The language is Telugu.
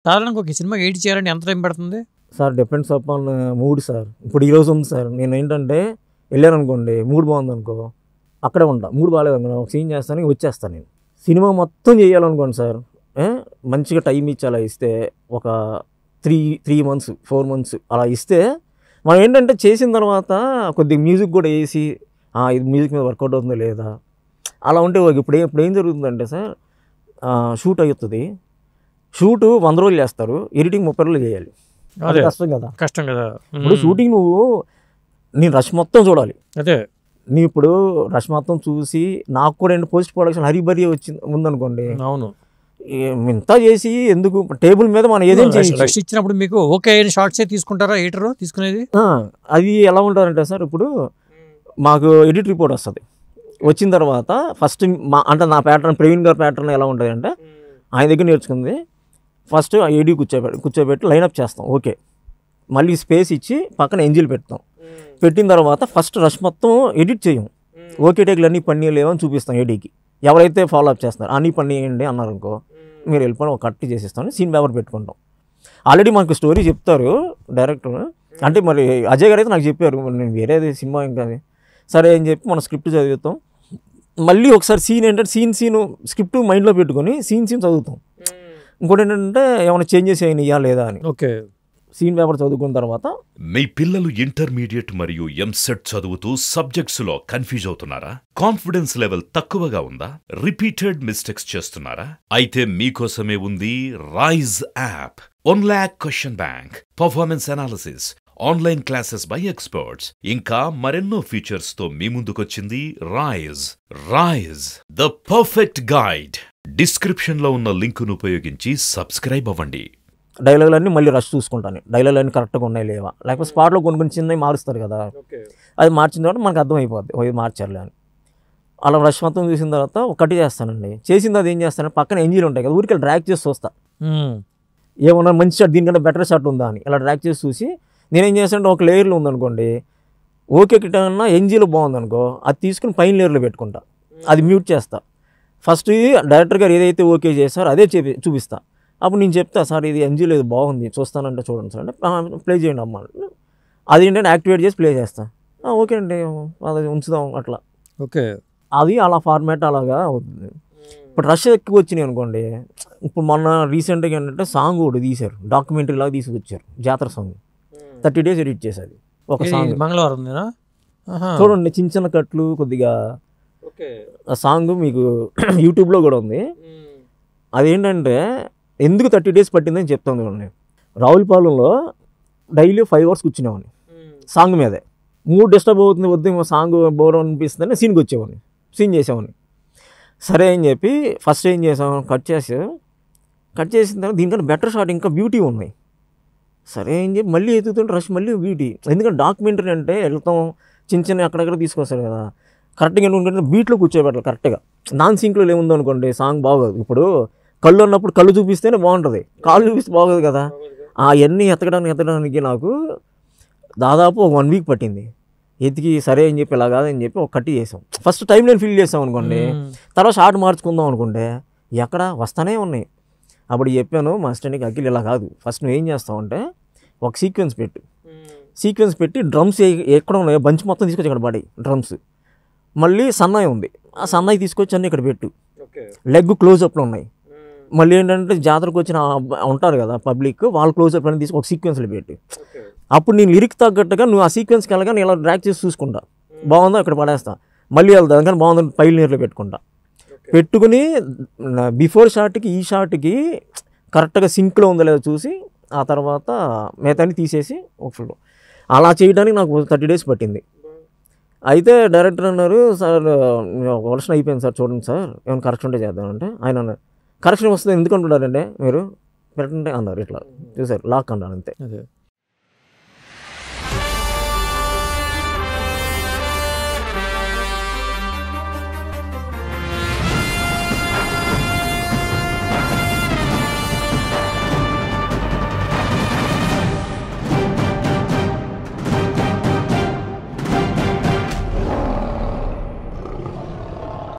సాధారణంగా ఒక సినిమా ఎడిట్ చేయాలంటే ఎంత టైం పడుతుంది? Sir depends upon mood sir. ఇప్పుడు ఈరోజు ఉంది సార్, నేను ఏంటంటే వెళ్ళాను అనుకోండి, మూడ్ బాగుందనుకో అక్కడే ఉంటా, మూడ్ బాగాలేదనుకో ఒక సీన్ చేస్తాను, వచ్చేస్తాను. నేను సినిమా మొత్తం చేయాలనుకోండి సార్, మంచిగా టైం ఇచ్చి అలా ఇస్తే ఒక 3 months 4 months అలా ఇస్తే మనం ఏంటంటే చేసిన తర్వాత కొద్దిగా మ్యూజిక్ కూడా వేసి ఇది మ్యూజిక్ మీద వర్కౌట్ అవుతుందో లేదా అలా ఉంటే ఇప్పుడు ఏం జరుగుతుందంటే సార్, షూట్ అవుతుంది, షూట్ 100 రోజులు చేస్తారు, ఎడిటింగ్ 30 రోజులు చేయాలి. అది కష్టం కదా. ఇప్పుడు షూటింగ్ నేను రష్ మొత్తం చూడాలి. అదే నీ ఇప్పుడు రష్ మొత్తం చూసి నాకు కూడా ఏంటి పోస్ట్ ప్రొడక్షన్ హరిబరి వచ్చింది ఉందనుకోండి, అవును ఇంత చేసి ఎందుకు టేబుల్ మీద మనం ఏదైనా రష్ ఇచ్చినప్పుడు మీకు ఓకే షార్ట్సే తీసుకుంటారా ఎడిటర్ తీసుకునేది? అది ఎలా ఉంటారంటే సార్, ఇప్పుడు మాకు ఎడిట్ రిపోర్ట్ వస్తుంది, వచ్చిన తర్వాత ఫస్ట్ అంటే నా ప్యాటర్న్ ప్రవీణ్ గారి ప్యాటర్న్ ఎలా ఉంటుంది అంటే ఆయన దగ్గర నేర్చుకుంది. ఫస్ట్ ఏడీ కూర్చోబెట్టి లైనప్ చేస్తాం, ఓకే, మళ్ళీ స్పేస్ ఇచ్చి పక్కన ఎంజిల్ పెడతాం, పెట్టిన తర్వాత ఫస్ట్ రష్ మొత్తం ఎడిట్ చేయం, ఓకే టేకులు అన్నీ పని లేవని చూపిస్తాం ఏడీకి. ఎవరైతే ఫాలో అప్ చేస్తున్నారు అన్నీ పని వేయండి అన్నారు అనుకో, మీరు వెళ్ళిపోయి ఒక కట్ చేసేస్తామని సీన్ పేపర్ పెట్టుకుంటాం. ఆల్రెడీ మాకు స్టోరీ చెప్తారు డైరెక్టర్, అంటే మరి అజయ్ గారు అయితే నాకు చెప్పారు, నేను వేరేది సినిమా ఇంకా సరే అని చెప్పి మన స్క్రిప్ట్ చదువుతాం. మళ్ళీ ఒకసారి సీన్ ఏంటంటే సీన్ స్క్రిప్ట్ మైండ్లో పెట్టుకొని సీన్ చదువుతాం. ఇంకోటి ఏంటంటే ఏమైనా చేంజెస్ అయినాయా లేదా అని. ఓకే, సీన్ పేపర్ చదువుకున్న తర్వాత మీ పిల్లలు ఇంటర్మీడియట్ మరియు ఎంసెట్ చదువుతూ సబ్జెక్ట్స్ లో కన్ఫ్యూజ్ అవుతున్నారా? కాన్ఫిడెన్స్ లెవెల్ తక్కువగా ఉందా? రిపీటెడ్ మిస్టేక్స్ చేస్తున్నారా? అయితే మీకోసమే ఉంది Rise app. 1 lakh question bank, performance analysis, online classes by experts, ఇంకా మరెన్నో ఫీచర్స్ తో మీ ముందుకొచ్చింది Rise the perfect guide. Description లో ఉన్న లింకును ఉపయోగించి సబ్స్క్రైబ్ అవ్వండి. డైలాగులన్నీ మళ్ళీ రష్ చూసుకుంటాను, డైలాగులన్నీ కరెక్ట్గా ఉన్నాయి లేవా, లేకపోతే స్పాట్లో కొన్ని చిన్నవి మారుస్తారు కదా, అది మార్చిన తర్వాత మనకు అర్థమైపోద్ది ఇది మార్చాలి అని. అలా రష్ మొత్తం చూసిన తర్వాత ఒకటి చేస్తానండి, చేసిన తర్వాత ఏం చేస్తాను, పక్కన ఎంజిల్ ఉంటాయి కదా, ఊరికి డ్రాక్ చేసి చూస్తా ఏమన్నా మంచి షాట్ దీనికంటే బెటర్ షాట్ ఉందా అని. ఇలా డ్రాక్ చేసి చూసి నేనేం చేస్తానంటే ఒక లేయర్లో ఉందనుకోండి, ఓకే కిటన్నా ఎంజీలో బాగుందనుకో అది తీసుకుని పైన లేయర్లో పెట్టుకుంటా, అది మ్యూట్ చేస్తా. ఫస్ట్ డైరెక్టర్ గారు ఏదైతే ఓకే చేస్తారో అదే చూపిస్తా. అప్పుడు నేను చెప్తా, సార్ ఇది ఎంజీలో ఇది బాగుంది చూస్తానంటే చూడండి సార్ అంటే ప్లే చేయండి అమ్మ, అది ఏంటంటే యాక్టివేట్ చేసి ప్లే చేస్తా. ఓకే అండి అది ఉంచుదాం అట్లా. ఓకే, అది అలా ఫార్మాట్ అలాగా అవుతుంది. ఇప్పుడు రష్ ఎక్కువ వచ్చినాయి అనుకోండి, ఇప్పుడు మొన్న రీసెంట్గా ఏంటంటే సాంగ్ కూడా తీశారు, డాక్యుమెంటరీ లాగా తీసుకొచ్చారు, జాతర సాంగ్ 30 days ఎడిట్ చేసేది ఒక సాంగ్. మంగళవారం చూడండి చిన్న కట్లు కొద్దిగా. ఆ సాంగ్ మీకు యూట్యూబ్లో కూడా ఉంది. అదేంటంటే ఎందుకు 30 days పట్టిందని చెప్తాను చూడండి. రావులపాలెంలో డైలీ 5 hours కూర్చునేవాడిని సాంగ్ మీదే. మూడ్ డిస్టర్బ్ అవుతుంది, వద్దు సాంగ్ బోర్ అనిపిస్తుందని సీన్కి వచ్చేవాడిని, సీన్ చేసేవాడిని. సరే అని చెప్పి ఫస్ట్ ఏం చేసాం, కట్ చేసిన తర్వాత దీనికన్నా బెటర్ షాట్ ఇంకా బ్యూటీ ఉన్నాయి. సరే అని చెప్పి మళ్ళీ ఎత్తుతుంటే రష్ మళ్ళీ బ్యూటీ. ఎందుకంటే డాక్యుమెంటరీ అంటే వెళ్తాం చిన్న అక్కడక్కడ తీసుకొస్తారు కదా, కరెక్ట్గా ఎందుకంటే బీట్లో కూర్చోబెట్టాలి కరెక్ట్గా. నాన్ సింక్లో ఏముందో అనుకోండి సాంగ్ బాగోదు. ఇప్పుడు కళ్ళు ఉన్నప్పుడు కళ్ళు చూపిస్తేనే బాగుంటుంది, కాళ్ళు చూపిస్తే బాగోదు కదా. అవన్నీ ఎత్తడానికి నాకు దాదాపు 1 week పట్టింది ఎతికి. సరే అని చెప్పి ఇలా కాదని చెప్పి ఒక కట్టి చేసాం. ఫస్ట్ టైం లైన్ ఫిల్ చేసాం అనుకోండి, తర్వాత షార్ట్ మార్చుకుందాం అనుకుంటే ఎక్కడ వస్తానే ఉన్నాయి. అప్పుడు చెప్పాను మా అసిస్టెంట్కి, అఖిల్ ఇలా కాదు, ఫస్ట్ నువ్వు ఏం చేస్తావంటే ఒక సీక్వెన్స్ పెట్టి డ్రమ్స్ ఎక్కడ ఉన్నాయో బంచ్ మొత్తం తీసుకొచ్చి ఇక్కడ పడి డ్రమ్స్, మళ్ళీ సన్నాయి ఉంది ఆ సన్నాయి తీసుకొచ్చి అన్నీ ఇక్కడ పెట్టు, లెగ్ క్లోజ్అప్లో ఉన్నాయి. మళ్ళీ ఏంటంటే జాతరకు వచ్చిన ఉంటారు కదా పబ్లిక్, వాళ్ళ క్లోజ్అప్ అని తీసుకు ఒక సీక్వెన్స్లో పెట్టి, అప్పుడు నేను లిరిక్ తగ్గట్టుగా నువ్వు ఆ సీక్వెన్స్కి వెళ్ళగా నేను ఇలా డ్రాక్ చేసి చూసుకుంటా, బాగుందో అక్కడ పడేస్తా, మళ్ళీ వెళ్తాను కానీ బాగుందని పైల నీరులో పెట్టుకుంటా. పెట్టుకుని బిఫోర్ షాట్కి ఈ షాట్కి కరెక్ట్గా సింక్లో ఉందో లేదో చూసి ఆ తర్వాత మిగతాన్ని తీసేసి ఒక ఫుల్ అలా చేయడానికి నాకు 30 days పట్టింది. అయితే డైరెక్టర్ అన్నారు, సార్ ఒక వర్షన్ అయిపోయింది సార్ చూడండి సార్ ఏమైనా కరెక్షన్ ఉంటే చేద్దామంటే, ఆయన అన్నారు కరెక్షన్ వస్తుంది ఎందుకు అంటున్నారంటే మీరు పెట్టండి అన్నారు, ఇట్లా చూసారు లాక్ అన్నారు అంతే.